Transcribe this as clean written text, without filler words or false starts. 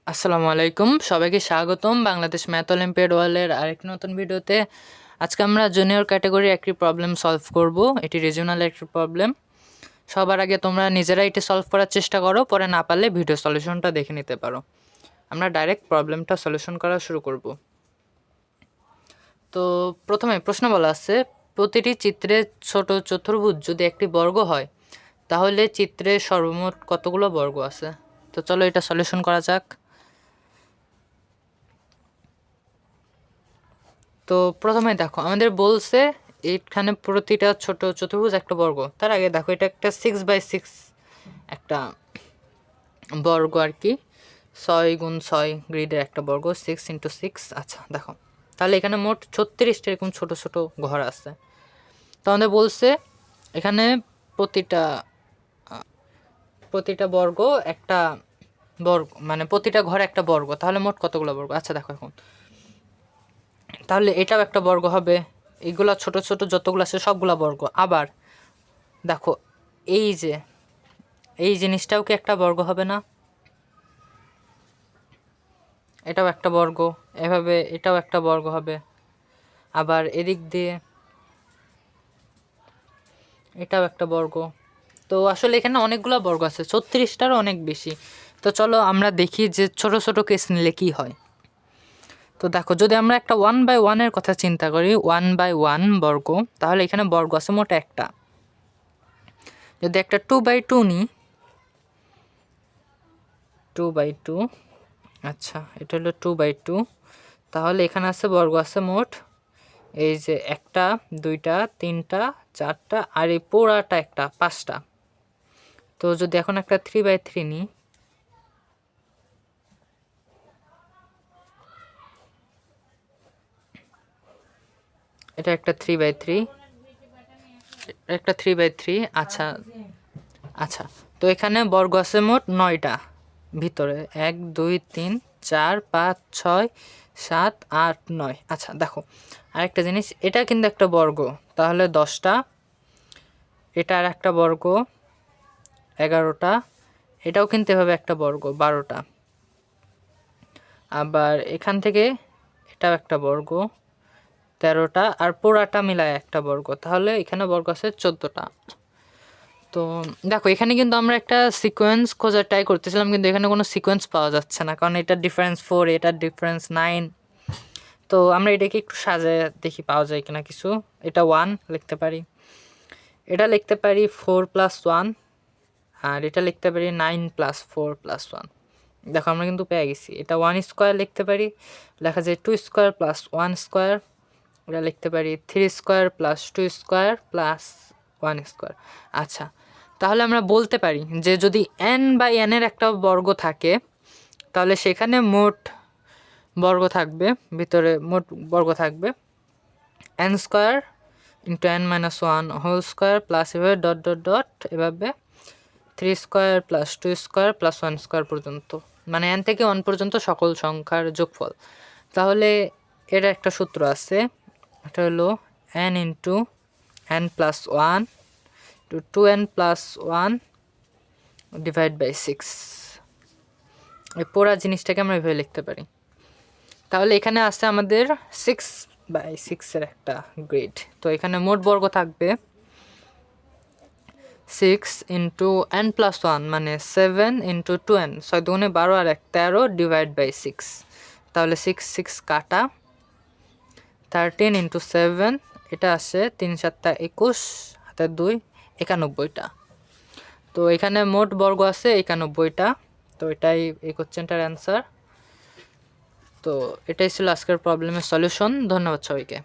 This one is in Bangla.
আসসালামু আলাইকুম, সবাইকে স্বাগতম বাংলাদেশ ম্যাথ অলিম্পিয়াড ওয়ার্ল্ডের আরেকটি নতুন ভিডিওতে। আজকে আমরা জুনিয়র ক্যাটাগরি একটি প্রবলেম সলভ করব। এটি রিজিওনাল একটি প্রবলেম। সবার আগে তোমরা নিজেরা এটি সলভ করার চেষ্টা করো, পরে না পারলে ভিডিও সলিউশনটা দেখে নিতে পারো। আমরা ডাইরেক্ট প্রবলেমটা সলিউশন করা শুরু করব। তো প্রথমে প্রশ্ন বলা আছে, প্রতিটি চিত্রে ছোট চতুর্ভুজ যদি একটি বর্গ হয় তাহলে চিত্রে সর্বমোট কতগুলো বর্গ আছে। তো চলো এটা সলিউশন করা যাক। তো প্রথমে দেখো আমাদের বলছে এইখানে প্রতিটা ছোট চতুর্ভুজ একটা বর্গ। তার আগে দেখো এটা একটা 6x6 একটা বর্গ আর কি, 6x6 গ্রিডের একটা বর্গ, 6x6। আচ্ছা দেখো, তাহলে এখানে মোট 36টা এরকম ছোট ছোট ঘর আছে। তো আমাদের বলছে এখানে প্রতিটা বর্গ একটা বর্গ, মানে প্রতিটা ঘরে একটা বর্গ, তাহলে মোট কতগুলো বর্গ। আচ্ছা দেখো এখন তাহলে এটাও একটা বর্গ হবে, এইগুলা ছোট ছোট যতগুলো আছে সবগুলা বর্গ। আবার দেখো এই জিনিসটাও কি একটা বর্গ হবে না? এটাও একটা বর্গ, এভাবে এটাও একটা বর্গ হবে। আবার এদিক দিয়ে এটাও একটা বর্গ। তো আসলে এখানে অনেকগুলো বর্গ আছে, 36টারও অনেক বেশি। তো চলো আমরা দেখি যে ছোট ছোট কেস নিলে কি হয়। তো দেখো যদি আমরা একটা 1/1 কথা চিন্তা করি, 1/1 বর্গ, তাহলে এখানে বর্গ আছে মোট একটা। যদি একটা 2/2 নিই, 2/2, আচ্ছা এটা হলো 2/2, তাহলে এখানে আছে বর্গ আছে মোট এই যে একটা, দুইটা, তিনটা, চারটা, আর এই পোড়াটা একটা, 5টা। তো যদি এখন একটা 3/3 নিই, এটা একটা 3/3, একটা 3/3। আচ্ছা আচ্ছা, তো এখানে বর্গ আছে মোট 9টা ভিতরে, 1 2 3 4 5 6 7 8 9। আচ্ছা দেখো আরেকটা জিনিস, এটা কিন্তু একটা বর্গ, তাহলে 10টা। এটা আর একটা বর্গ, 11টা। এটাও কিন্তু এভাবে একটা বর্গ, 12টা। আবার এখান থেকে এটাও একটা বর্গ, 13টা, আর পোড়াটা মিলায় একটা বর্গ, তাহলে এখানে বর্গ আছে 14টা। তো দেখো এখানে কিন্তু আমরা একটা সিকোয়েন্স খোঁজার ট্রাই করতেছিলাম, কিন্তু এখানে কোনো সিকোয়েন্স পাওয়া যাচ্ছে না, কারণ এটার ডিফারেন্স 4, এটার ডিফারেন্স 9। তো আমরা এটাকে একটু সাজায় দেখি পাওয়া যায় কিনা কিছু। এটা 1 লিখতে পারি, এটা লিখতে পারি 4 + 1, আর এটা লিখতে পারি 9 + 4 + 1। দেখো আমরা কিন্তু পেয়ে গেছি। এটা 1² লিখতে পারি, লেখা যায় 2² + 1²। এটা লিখতে পারি 3² + 2² + 1²। আচ্ছা তাহলে আমরা বলতে পারি যে যদি n/n এর একটা বর্গ থাকে তাহলে সেখানে মোট বর্গ থাকবে, ভিতরে মোট বর্গ থাকবে n² × n - 1² প্লাস এভাবে ডট ডট ডট, এভাবে 3² + 2² + 1² পর্যন্ত, মানে n থেকে 1 পর্যন্ত সকল সংখ্যার যোগফল। তাহলে এর একটা সূত্র আছে, এটা হলো n × n + 1 to 2n + 1 / 6। এই পুরো জিনিসটাকে আমরা এভাবে লিখতে পারি। তাহলে এখানে আছে আমাদের 6/6 এর একটা গ্রিড। তো এখানে মোট বর্গ থাকবে 6 × n + 1, মানে 7 × 2n, 6 দুগুণে 12 আর 1 13 / 6। তাহলে 6 6 কাটা, 13 × 7, এটা আসে 3 7 21, হাতে 2 91টা। তো এখানে মোট বর্গ আছে 91টা। তো এটাই এই কোশ্চেনটার অ্যান্সার। তো এটাই ছিল আজকের প্রবলেমের সলিউশন। ধন্যবাদ সবাইকে।